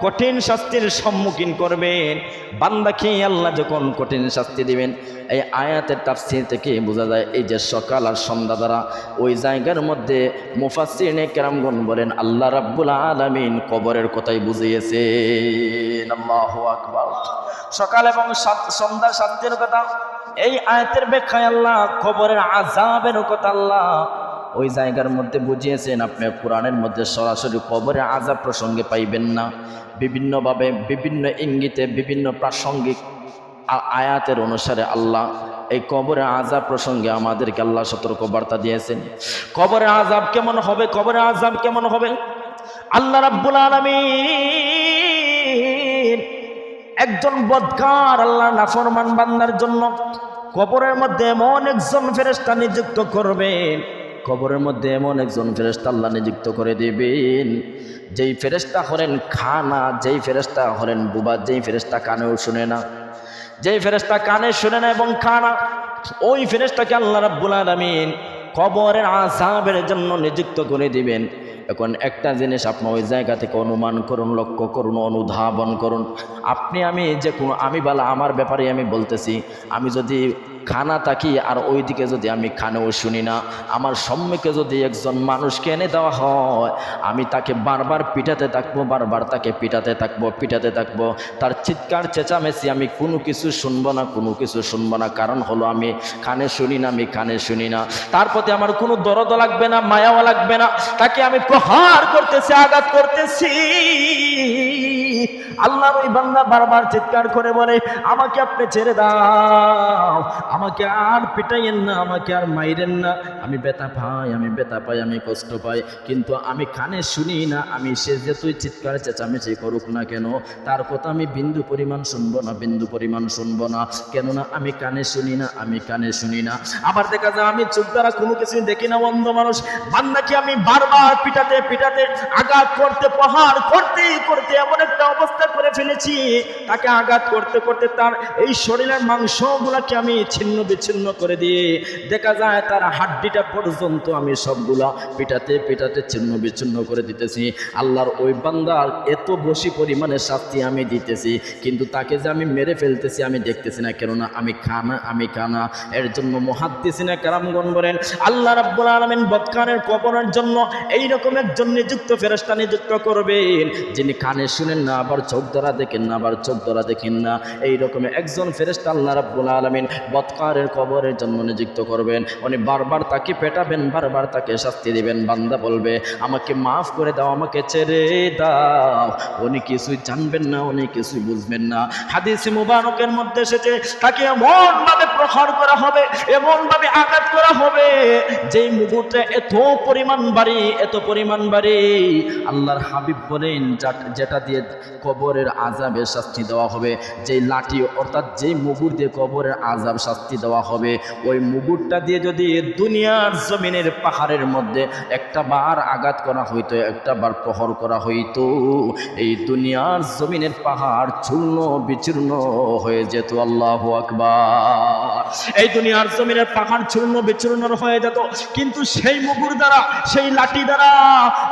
কঠিন শাস্তির সম্মুখীন করবেন, বান্দাকে আল্লাহ যখন কঠিন শাস্তি দিবেন, এই আয়াতের তাফসীর থেকে বোঝা যায় এই যে সকাল আর সন্ধ্যা দ্বারা ওই জায়গার মধ্যে মুফাসসিরিনে কেরামগণ বলেন আল্লাহ রাব্বুল আলামিন কবরের কথাই বুঝিয়েছেন। আল্লাহু আকবার। সকাল এবং সন্ধ্যা শাস্তির কথা এই আয়াতের ব্যাখ্যায় আল্লাহ কবরের আযাবের কথা আল্লাহ ওই জায়গার মধ্যে বুঝিয়েছেন। আপনি কোরআনের মধ্যে সরাসরি কবরের আযাব প্রসঙ্গে পাইবেন না, বিভিন্নভাবে বিভিন্ন ইঙ্গিতে বিভিন্ন প্রাসঙ্গিক আয়াতের অনুসারে আল্লাহ এই কবরের আযাব প্রসঙ্গে আমাদেরকে আল্লাহ সতর্ক বার্তা দিয়েছেন। কবরের আযাব কেমন হবে, কবরের আযাব কেমন হবে? আল্লাহ রাব্বুল আলামিন একজন বদকার আল্লাহ নাফরমান বান্দার জন্য কবরের মধ্যে এমন একজন ফেরেশতা নিযুক্ত করবেন, কবরের মধ্যে এমন একজন ফেরেশতা আল্লাহ নিযুক্ত করে দিবেন, যেই ফেরেশতা হলেন খানা, যেই ফেরেশতা হলেন বুবা, যেই ফেরেশতা কানেও শুনে না, যেই ফেরেশতা কানে শুনে না এবং খানা, ওই ফেরেশতাকে আল্লাহ রাব্বুল আলামিন কবরের আযাবের জন্য নিযুক্ত করে দিবেন। এখন একটা জিনিস আপনি ওই জায়গা থেকে অনুমান করুন, লক্ষ্য করুন, অনুধাবন করুন। আপনি আমি যে কোনো, আমি বলা আমার ব্যাপারে আমি বলতেছি, আমি যদি খানা থাকি আর ওইদিকে যদি আমি খানেও শুনি না, আমার সম্মুখে যদি একজন মানুষকে এনে দেওয়া হয়, আমি তাকে বারবার পিটাতে থাকবো, বারবার তাকে পিটাতে থাকবো। তার চিৎকার চেঁচামেচি আমি কোনো কিছু শুনবো না, কোনো কিছু শুনবো না। কারণ হলো আমি কানে শুনি না। তার প্রতি আমার কোনো দরদ লাগবে না, মায়াও লাগবে না। তাকে আমি প্রহার করতেছি, আঘাত করতেছি। আল্লাহর ওই বান্দা বারবার চিৎকার করে বলে, আমাকে আপনি ছেড়ে দাও, আমাকে আর পিটাইয়েন না, আমাকে আর মাইরেন না। আমি ব্যথা পাই, আমি কষ্ট পাই, কিন্তু আমি কানে শুনি না। আমি সে যতই চিৎকার চেঁচামেচি করুক না কেন, তার কথা আমি বিন্দু পরিমাণ শুনবো না। কেননা আমি কানে শুনি না। আবার দেখা যায় আমি চোখ দ্বারা কোনো কিছু দেখি না, অন্ধ মানুষ। বান্দাকে আমি বারবার পিটাতে আঘাত করতে, প্রহার করতে এমন একটা অবস্থা করে ফেলেছি, তাকে আঘাত করতে তার এই শরীরের মাংসগুলাকে আমি ছিন্ন বিচ্ছিন্ন করে দিয়ে, দেখা যায় তার হাড্ডিটা পর্যন্ত আমি সবগুলা পিটাতে ছিন্ন বিচ্ছিন্ন করে দিতেছি। আল্লাহর ওই বান্দার এত বেশি পরিমাণে শাস্তি আমি দিতেছি, কিন্তু তাকে যে আমি মেরে ফেলতেছি আমি দেখতেছি না। কেননা আমি কানা। এর জন্য মুহাদ্দিসিনে কেরামগণ বলেন, আল্লাহ রাব্বুল আলামিন বদকানের কবরের জন্য এইরকম একজন নিযুক্ত ফেরেশতা নিযুক্ত করবেন, যিনি কানে শুনেন না, আবার চোখ দ্বারা দেখেন না। এইরকম একজন ফেরেশতা আল্লাহ রাব্বুল আলামিন বদকারের কবরের জন্য নিযুক্ত করবেন। উনি বারবার তাকে পেটাবেন, বারবার তাকে শাস্তি দিবেন। বান্দা বলবে, আমাকে মাফ করে দাও, আমাকে ছেড়ে দাও। উনি কিছুই জানবেন না, উনি কিছুই বুঝবেন না। হাদিসে মুবারকের মধ্যে এসেছে, তাকে এমন ভাবে প্রহার করা হবে, এমন ভাবে আঘাত করা হবে, যেই মুগুরটা এত পরিমাণ বাড়ি। আল্লাহর হাবিব বলেন, যেটা দিয়ে কবরের আযাবের শাস্তি দেওয়া হবে, যেই লাঠি অর্থাৎ যেই মুগুর দিয়ে কবরের আযাব শাস্তি দেওয়া হবে, ওই মুগুরটা দিয়ে যদি দুনিয়ার জমিনের পাহাড়ের মধ্যে একটা বার আঘাত করা হইতো, একটা বার প্রহর করা হইতো, এই দুনিয়ার জমিনের পাহাড় চূর্ণ বিচূর্ণ হয়ে যেত। আল্লাহু আকবার। এই দুনিয়ার জমিনের পাহাড় চূর্ণ বিচূর্ণ হয়ে যেত, কিন্তু সেই মুগুর দ্বারা, সেই লাঠি দ্বারা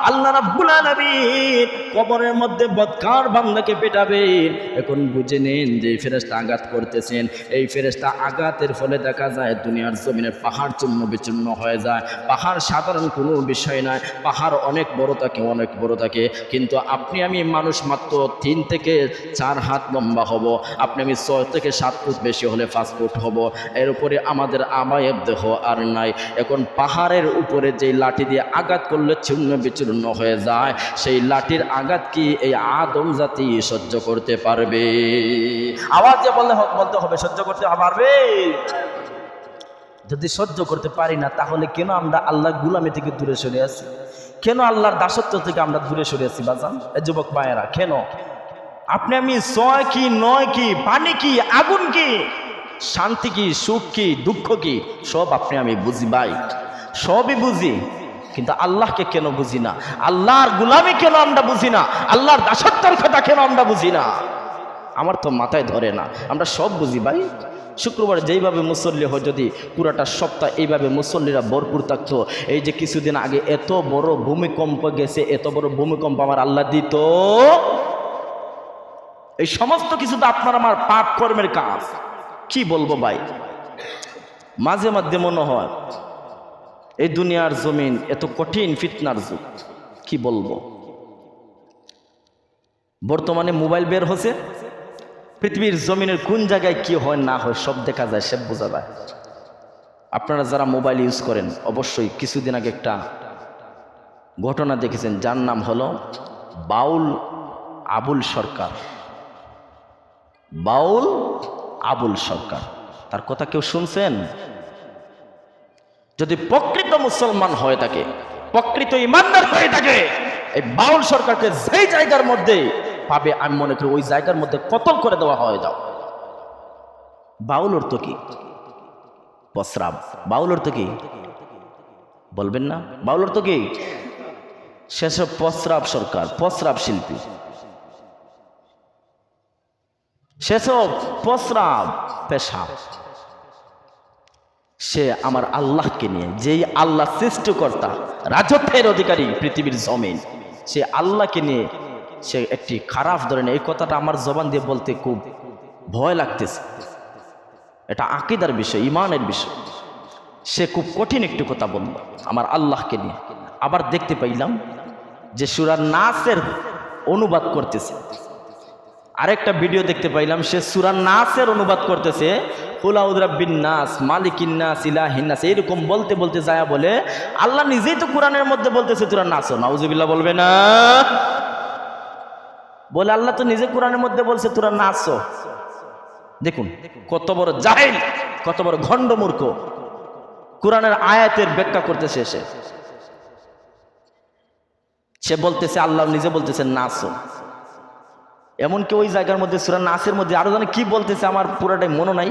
আল্লাহ রাব্বুল আলামিন কবরের মধ্যে বদকার বান্দাকে পেটাবেন। এখন বুঝে নেন যে ফেরেশতা আঘাত করতেছেন, এই ফেরেশতা আঘাতের ফলে দেখা যায় দুনিয়ার জমিনের পাহাড় চূর্ণ বিচূর্ণ হয়ে যায়। পাহাড় সাধারণ কোনো বিষয় নয়, পাহাড় অনেক বড় থাকে, কিন্তু আপনি আমি মানুষ মাত্র 3 থেকে 4 হাত লম্বা হব, আপনি আমি 6 থেকে 7 ফুট, বেশি হলে 5 ফুট হব। এর উপরে আমাদের আবায়ের দেহ আর নাই। এখন পাহাড়ের উপরে যেই লাঠি দিয়ে আঘাত করলে চূর্ণ বিচূর্ণ হয়ে যায়, সেই লাঠির আঘাত কি এই আদম জাতি সহ্য করতে পারবে? আওয়াজ দিয়ে বলতে হবে, সহ্য করতে পারবে? যদি সহ্য করতে পারি না, তাহলে কেন আমরা আল্লাহর গোলামি থেকে দূরে সরে আছি? কেন আল্লাহর দাসত্ব থেকে আমরা দূরে সরে আছি? বাজান, এই যুবক ভাইয়েরা, কেন? আপনি আমি 6 কি 9 কি, পানি কি, আগুন কি, শান্তি কি, সুখ কি, দুঃখ কি, সব আপনি আমি বুঝি ভাই, সবই বুঝি, কিন্তু আল্লাহকে কেন বুঝি না? আল্লাহর গোলামি কেন আমরা বুঝি না? আল্লাহর দাসত্বের কথা কেন আমরা বুঝি না? আমার তো মাথায় ধরে না। আমরা সব বুঝি ভাই। শুক্রবার যেইভাবে মুসল্লি হয়, যদি পুরাটা সপ্তাহ এইভাবে মুসল্লিরা ভরপুর থাকতো, এই যে কিছুদিন আগে এত বড় ভূমিকম্প গেছে, এত বড় ভূমিকম্প আমার আল্লাহ দিত। এই সমস্ত কিছু তো আপনার আমার পাপ কর্মের কাজ। কি বলবো ভাই, মাঝে মধ্যে মনে হয় এই দুনিয়ার জমিন এত কঠিন ফিতনার যুগ। কি বলবো, বর্তমানে মোবাইল বের হচ্ছে, পৃথিবীর জমিনের কোন জায়গায় কি হয় না হয় সব দেখা যায়, সব বোঝা যায়। আপনারা যারা মোবাইল ইউজ করেন, অবশ্যই কিছুদিন আগে একটা ঘটনা দেখেছেন, যার নাম হলো বাউল আবুল সরকার। তার কথা কেউ শুনছেন? যদি প্রকৃত মুসলমান হয়ে থাকে, প্রকৃত ইমানদার হয়ে থাকে, এই বাউল সরকারকে যেই জায়গার মধ্যে পাবে, আমি মনে করি ওই জায়গার মধ্যে কতল করে দেওয়া হয়ে যাও। বাউল অর্থ কি? প্রস্রাব। বাউল অর্থ কি? বলবেন না? বাউল অর্থ কি? সেসব প্রস্রাব সরকার, প্রস্রাব শিল্পী, সেসব প্রস্রাব পেশা। সে আমার আল্লাহকে নিয়ে, যেই আল্লাহ সৃষ্টিকর্তা, রাজত্বের অধিকারী পৃথিবীর জমিন, সে আল্লাহকে নিয়ে সে একটি খারাপ ধরনের, এই কথাটা আমার জবান দিয়ে বলতে খুব ভয় লাগতেছে। এটা আকীদার বিষয়, ইমানের বিষয়। সে খুব কঠিন একটি কথা বলল আমার আল্লাহকে নিয়ে। আবার দেখতে পাইলাম যে সূরা নাসের অনুবাদ করতেছে। আরেকটা ভিডিও দেখতে পাইলাম, সে সূরা নাসের অনুবাদ করতেছে, কুল আউযু বিরাব্বিন নাস, মালিকিন নাস, ইলাহিন নাস, এরকম বলতে বলতে যায় বলে আল্লাহ নিজেই তো কোরআনের মধ্যে বলতেছে সূরা নাস। নাউযুবিল্লাহ বলবে না? বলে আল্লাহ তো নিজে কোরআনের মধ্যে বলছে সূরা নাস। দেখুন কত বড় জাহিল, কত বড় ঘণ্ড মূর্খ, কোরআনের আয়াতের ব্যাখ্যা করতেছে। সে বলতেছে আল্লাহ নিজে বলতেছে নাস। এমনকি ওই জায়গার মধ্যে সূরা নাসের মধ্যে আরো জানে কি বলতেছে, আমার পুরাটাই মনে নাই।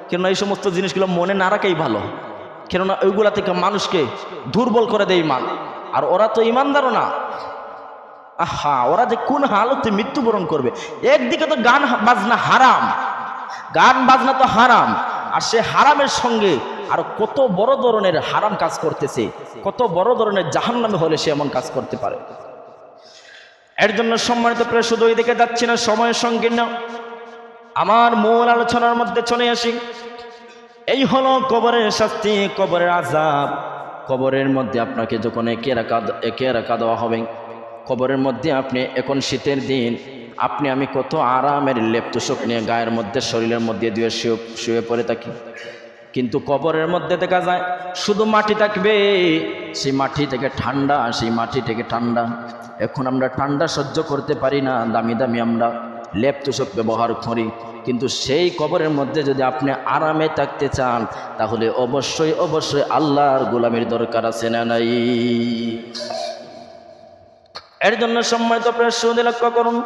কেননা এই সমস্ত জিনিসগুলো মনে না রাখাই ভালো, কেননা ওইগুলা থেকে মানুষকে দুর্বল করে দেয় ইমান। আর ওরা তো ইমানদারও না। আহা, ওরা যে কোন হালতে মৃত্যুবরণ করবে। একদিকে তো গান বাজনা হারাম, গান বাজনা তো হারাম, আর সে হারামের সঙ্গে আর কত বড় ধরনের হারাম কাজ করতেছে, কত বড় ধরনের জাহান্নামে হলে সে এমন কাজ করতে পারে। এর জন্য সম্মানিত প্রিয়, শুধু ওই দিকে যাচ্ছি না, সময়ের সংকীর্ণ, আমার মূল আলোচনার মধ্যে চলে আসি। এই হলো কবরের শাস্তি, কবরের আযাব। কবরের মধ্যে আপনাকে যখন একে রাখা দেওয়া হবে, কবরের মধ্যে আপনি, এখন শীতের দিন, আপনি আমি কত আরামের লেপ তোশক নিয়ে গায়ের মধ্যে, শরীরের মধ্যে দিয়ে শুয়ে পড়ে থাকি, কিন্তু কবরের মধ্যে দেখা যায় শুধু মাটি থাকবে, সেই মাটি থেকে ঠান্ডা, সেই মাটি থেকে ঠান্ডা। এখন আমরা ঠান্ডা সহ্য করতে পারি না, দামি দামি আমরা লেপ তোশক ব্যবহার করি, কিন্তু সেই কবরের মধ্যে যদি আপনি আরামে থাকতে চান, তাহলে অবশ্যই অবশ্যই আল্লাহর গোলামির দরকার আছে না নাই? এর জন্য সম্মানিত প্রিয় সুধী লক্ষ্য করুন,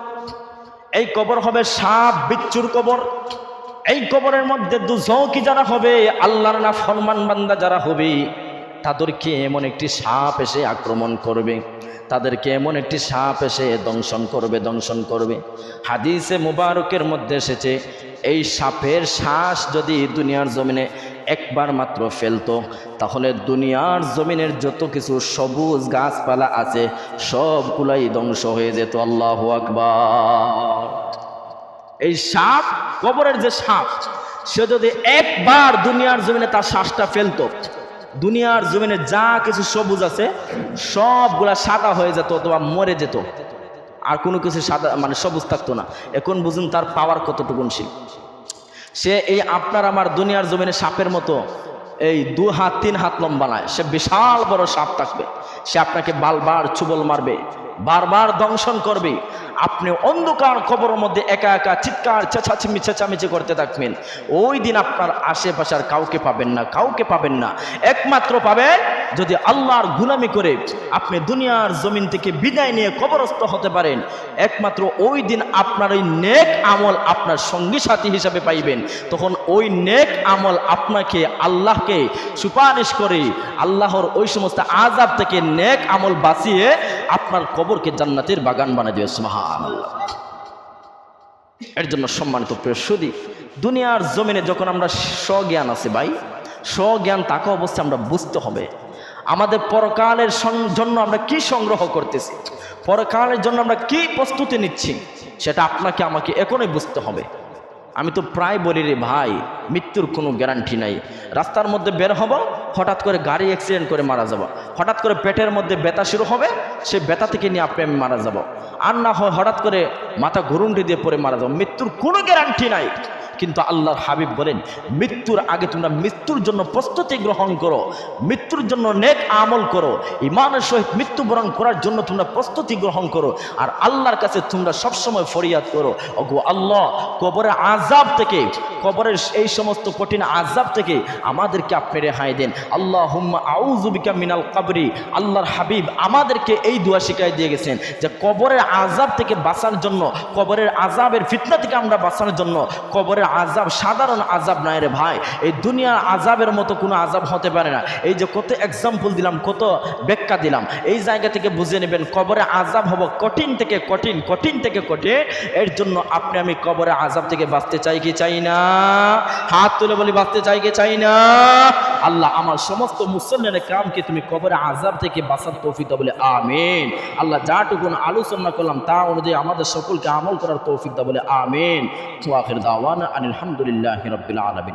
এই কবর হবে সাপ বিচ্ছুর কবর। এই কবরের মধ্যে দুজকি যারা হবে, আল্লাহর নাফরমান বান্দা যারা হবে, তাদেরকে এমন একটি সাপ এসে আক্রমণ করবে, তাদেরকে এমন একটি সাপ এসে দংশন করবে। হাদিসে মুবারকের মধ্যে এসেছে, এই সাপের শ্বাস যদি দুনিয়ার জমিনে একবার মাত্র ফেলতো, তাহলে দুনিয়ার জমিনের যত কিছু সবুজ গাছপালা আছে সবগুলাই ধ্বংস হয়ে যেত। আল্লাহু আকবার। এই সাপ, কবরের যে সাপ, সে যদি একবার দুনিয়ার জমিনে তার শ্বাসটা ফেলতো, দুনিয়ার জমিনে যা কিছু সবুজ আছে সবগুলা সাদা হয়ে যেত অথবা মরে যেত, আর কোনো কিছু সাদা মানে সবুজ থাকতো না। এখন বুঝুন তার পাওয়ার কতটুকুন ছিল। সে এই আপনার আমার দুনিয়ার জমিনে সাপের মতো এই 2 হাত 3 হাত লম্বা নয়, সে বিশাল বড় সাপ থাকবে। সে আপনাকে বারবার চুবল মারবে, বারবার দংশন করবে। আপনি অন্ধকার কবরের মধ্যে একা একা চিৎকার চেঁচামেচি করতে থাকবেন। ওই দিন আপনার আশেপাশে আর কাউকে পাবেন না। একমাত্র পাবেন যদি আল্লাহর গুলামি করে আপনি দুনিয়ার জমিন থেকে বিদায় নিয়ে কবরস্থ হতে পারেন। একমাত্র ওই দিন আপনার ওই নেক আমল আপনার সঙ্গী সাথী হিসাবে পাইবেন। তখন ওই নেক আমল আপনাকে আল্লাহকে সুপারিশ করে আল্লাহর ওই সমস্ত আযাব থেকে নেক আমল বাঁচিয়ে আপনার কবরকে জান্নাতের বাগান বানিয়ে দিবে। সুবহানাল্লাহ। এর জন্য সম্মানিত প্রিয় সুধী, দুনিয়ার জমিনে যখন আমরা স্বজ্ঞান আছে ভাই, স্বজ্ঞান থাকা অবস্থায় আমরা বুঝতে হবে আমাদের পরকালের জন্য আমরা কি সংগ্রহ করতেছি, পরকালের জন্য আমরা কি প্রস্তুতি নিচ্ছি, সেটা আপনাকে আমাকে এখনই বুঝতে হবে। আমি তো প্রায় বলি রে ভাই, মৃত্যুর কোনো গ্যারান্টি নাই। রাস্তার মধ্যে বের হব, হঠাৎ করে গাড়ি অ্যাক্সিডেন্ট করে মারা যাব, হঠাৎ করে পেটের মধ্যে ব্যথা শুরু হবে, সেই ব্যথা থেকে নিয়ে আমি মারা যাব, আর না হয় হঠাৎ করে মাথা ঘুরুন্ডি দিয়ে পড়ে মারা যাব। মৃত্যুর কোনো গ্যারান্টি নাই। কিন্তু আল্লাহর হাবিব বলেন, মৃত্যুর আগে তোমরা মৃত্যুর জন্য প্রস্তুতি গ্রহণ করো, মৃত্যুর জন্য নেক আমল করো, ঈমানের সহিত মৃত্যুবরণ করার জন্য তোমরা প্রস্তুতি গ্রহণ করো, আর আল্লাহর কাছে তোমরা সবসময় ফরিয়াদ করো, ওগো আল্লাহ, কবরের আযাব থেকে, কবরের এই সমস্ত কঠিন আযাব থেকে আমাদেরকে আপনি রেহাই দেন। আল্লাহুম্মা আউযু বিকা মিনাল কবরি। আল্লাহর হাবিব আমাদেরকে এই দোয়া শিখাই দিয়ে গেছেন যে কবরের আযাব থেকে বাঁচার জন্য, কবরের আযাবের ফিতনা থেকে আমরা বাঁচার জন্য, কবরের আযাব সাধারণ আযাব নয় রে ভাই, এই দুনিয়ার আযাবের মতো কোনো আযাব হতে পারে না। এই যে কত এক্সাম্পল দিলাম, কত ব্যাখ্যা দিলাম, এই জায়গা থেকে বুঝে নেবেন কবরে আযাব হবে কঠিন থেকে কঠিন, কঠিন থেকে কঠিন। এর জন্য আপনি আমি কবরে আযাব থেকে বাঁচতে চাই কি চাই না? হাত তুলে বলি বাঁচতে চাই কি চাই না? আল্লাহ আমার সমস্ত মুসল্লিদের কামকে তুমি কবরে আযাব থেকে বাঁচার তৌফিক দাও বলে আমিন। আল্লাহ যাটুকুন আলোচনা করলাম তা অনুযায়ী আমাদের সকলকে আমল করার তৌফিক দাও বলে আমিন। ওয়া আখির দাওয়ানা আলহামদুলিল্লাহি রাব্বিল আলামিন।